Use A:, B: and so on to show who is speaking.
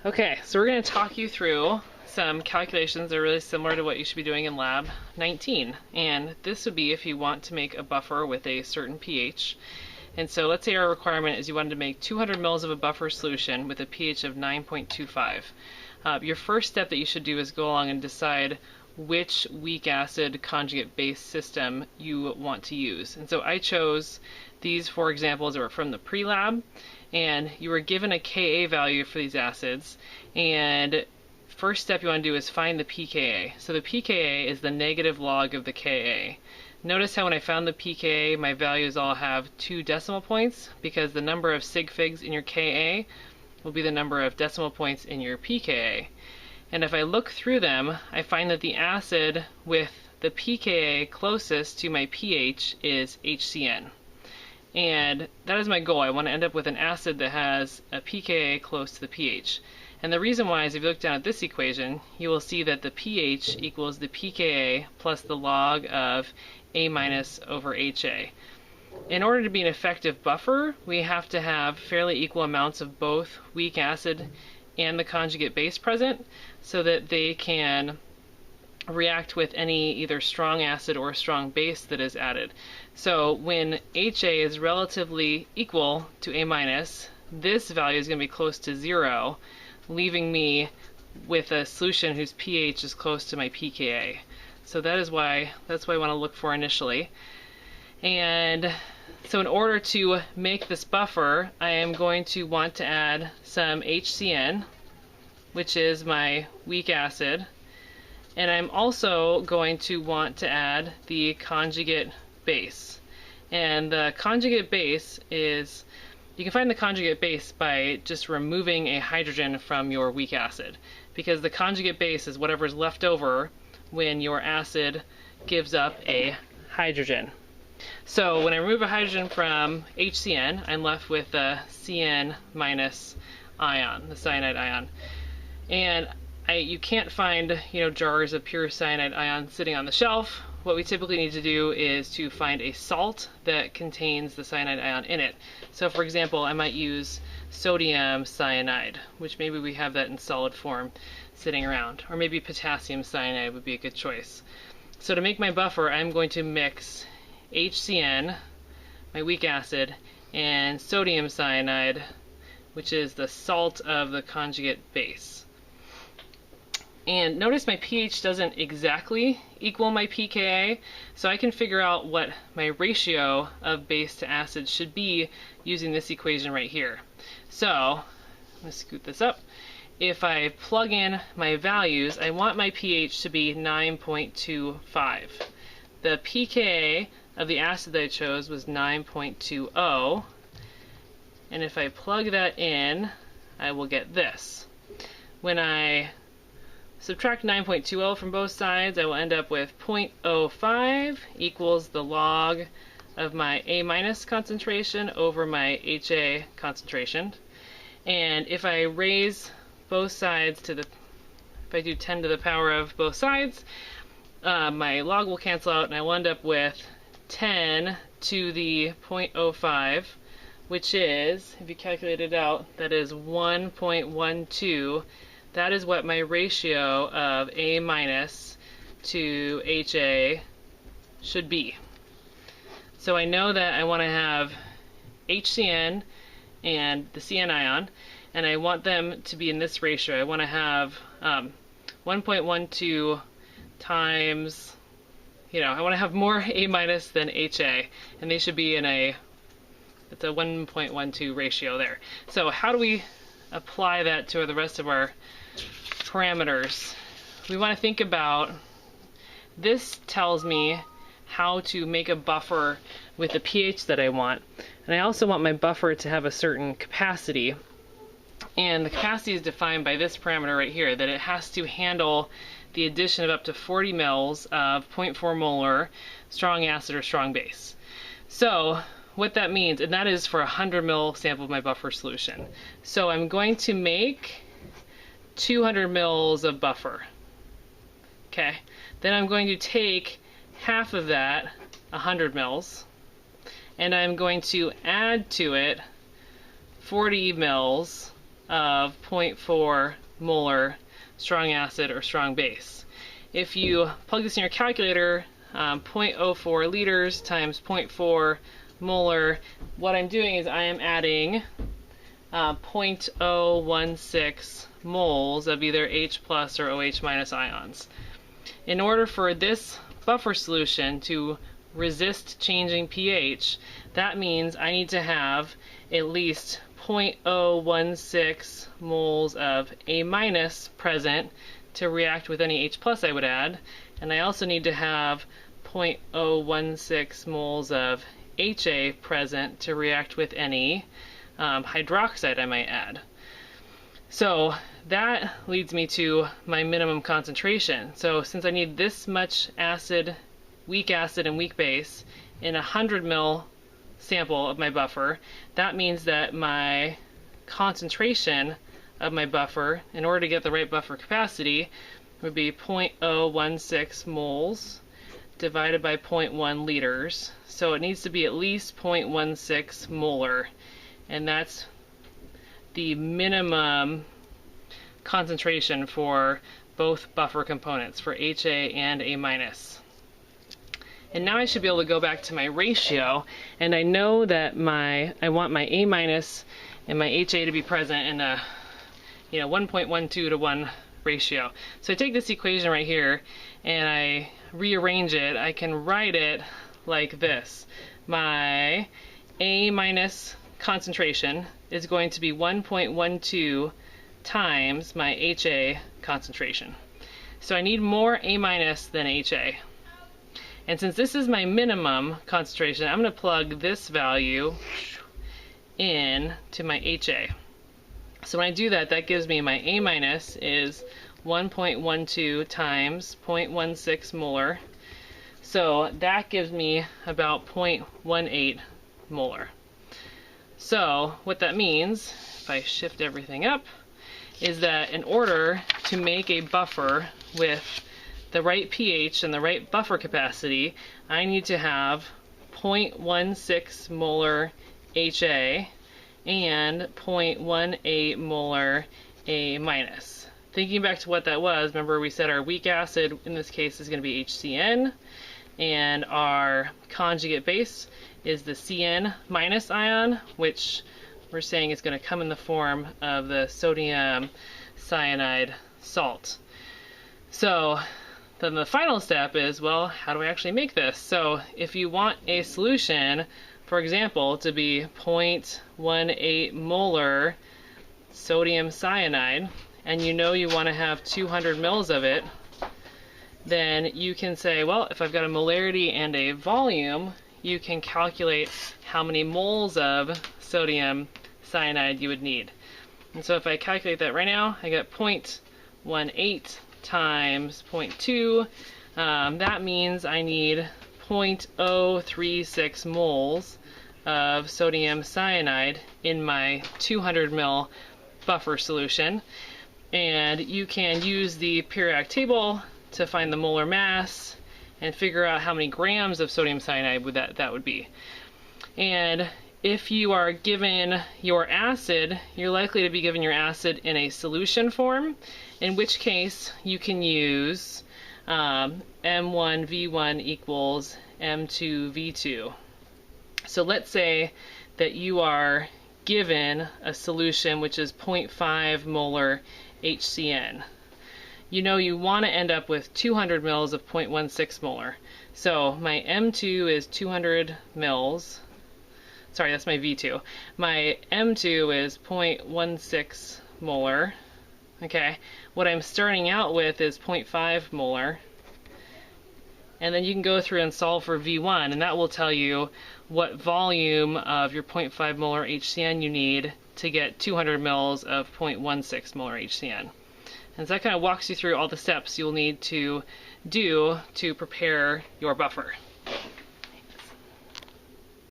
A: Okay, so we're going to talk you through some calculations that are really similar to what you should be doing in Lab 19. And this would be if you want to make a buffer with a certain pH. And so let's say our requirement is you wanted to make 200 mils of a buffer solution with a pH of 9.25. Your first step that you should do is go along and decide which weak acid conjugate base system you want to use. And so I chose these four examples that were from the pre-lab, and you were given a Ka value for these acids, and first step you want to do is find the pKa. So the pKa is the negative log of the Ka. Notice how when I found the pKa, my values all have 2 decimal points, because the number of sig figs in your Ka will be the number of decimal points in your pKa. And if I look through them, I find that the acid with the pKa closest to my pH is HCN. And that is my goal. I want to end up with an acid that has a pKa close to the pH. And the reason why is if you look down at this equation, you will see that the pH equals the pKa plus the log of A minus over HA. In order to be an effective buffer, we have to have fairly equal amounts of both weak acid and the conjugate base present so that they can react with any either strong acid or strong base that is added. So when HA is relatively equal to A minus, this value is going to be close to 0, leaving me with a solution whose pH is close to my pKa. So that's why I want to look for initially. And so in order to make this buffer, I am going to want to add some HCN, which is my weak acid, and I'm also going to want to add the conjugate base. And the conjugate base is, you can find the conjugate base by just removing a hydrogen from your weak acid, because the conjugate base is whatever's left over when your acid gives up a hydrogen. So when I remove a hydrogen from HCN, I'm left with the Cn minus ion, the cyanide ion. And you can't find, jars of pure cyanide ion sitting on the shelf. What we typically need to do is to find a salt that contains the cyanide ion in it. So for example, I might use sodium cyanide, which maybe we have that in solid form sitting around, or maybe potassium cyanide would be a good choice. So to make my buffer, I'm going to mix HCN, my weak acid, and sodium cyanide, which is the salt of the conjugate base. And notice my pH doesn't exactly equal my pKa, so I can figure out what my ratio of base to acid should be using this equation right here. So, I'm going to scoot this up. If I plug in my values, I want my pH to be 9.25. The pKa of the acid that I chose was 9.20, and if I plug that in, I will get this. When I subtract 9.20 from both sides, I will end up with 0.05 equals the log of my A minus concentration over my HA concentration. And if I raise both sides to the, if I do 10 to the power of both sides, my log will cancel out and I will end up with 10 to the 0.05, which is, if you calculate it out, that is 1.12. That is what my ratio of A minus to HA should be. So I know that I want to have HCN and the Cn ion, and I want them to be in this ratio. I want to have 1.12 times, I want to have more A minus than HA, and they should be in it's a 1.12 ratio there. So how do we apply that to the rest of our parameters? We want to think about, this tells me how to make a buffer with the pH that I want. And I also want my buffer to have a certain capacity. And the capacity is defined by this parameter right here, that it has to handle the addition of up to 40 mils of 0.4 molar strong acid or strong base. So what that means, and that is for a 100 ml sample of my buffer solution. So I'm going to make 200 mils of buffer. Okay, then I'm going to take half of that, 100 mils, and I'm going to add to it 40 mils of 0.4 molar strong acid or strong base. If you plug this in your calculator, 0.04 liters times 0.4 molar, what I'm doing is I am adding 0.016 moles of either H plus or OH minus ions. In order for this buffer solution to resist changing pH, that means I need to have at least 0.016 moles of A minus present to react with any H plus I would add, and I also need to have 0.016 moles of HA present to react with any hydroxide I might add. So that leads me to my minimum concentration. So since I need this much acid, weak and weak base in a 100 ml sample of my buffer, that means that my concentration of my buffer, in order to get the right buffer capacity, would be 0.016 moles divided by 0.1 liters. So it needs to be at least 0.16 molar, and that's the minimum concentration for both buffer components, for HA and A minus. And now I should be able to go back to my ratio, and I know that I want my A minus and my HA to be present in a 1.12 to 1 ratio. So I take this equation right here and I rearrange it. I can write it like this. My A minus concentration is going to be 1.12 times my HA concentration. So I need more A minus than HA. And since this is my minimum concentration, I'm going to plug this value in to my HA. So when I do that, that gives me my A minus is 1.12 times 0.16 molar. So that gives me about 0.18 molar. So what that means, if I shift everything up, is that in order to make a buffer with the right pH and the right buffer capacity, I need to have 0.16 molar HA and 0.18 molar A minus. Thinking back to what that was, remember we said our weak acid in this case is going to be HCN, and our conjugate base is the CN minus ion, which we're saying is going to come in the form of the sodium cyanide salt. So then the final step is, well, how do I actually make this? So if you want a solution, for example, to be 0.18 molar sodium cyanide, and you know you want to have 200 mils of it, then you can say, well, if I've got a molarity and a volume, you can calculate how many moles of sodium cyanide you would need. And so if I calculate that right now, I get 0.18 times 0.2. That means I need 0.036 moles of sodium cyanide in my 200 ml buffer solution. And you can use the periodic table to find the molar mass and figure out how many grams of sodium cyanide that would be. And if you are given your acid, you're likely to be given your acid in a solution form, in which case you can use M1V1 equals M2V2. So let's say that you are given a solution which is 0.5 molar HCN. You know you want to end up with 200 mils of 0.16 molar. So my M2 is 200 mils. Sorry, that's my V2. My M2 is 0.16 molar. Okay, what I'm starting out with is 0.5 molar. And then you can go through and solve for V1, and that will tell you what volume of your 0.5 molar HCN you need to get 200 mils of 0.16 molar HCN. And so that kind of walks you through all the steps you'll need to do to prepare your buffer.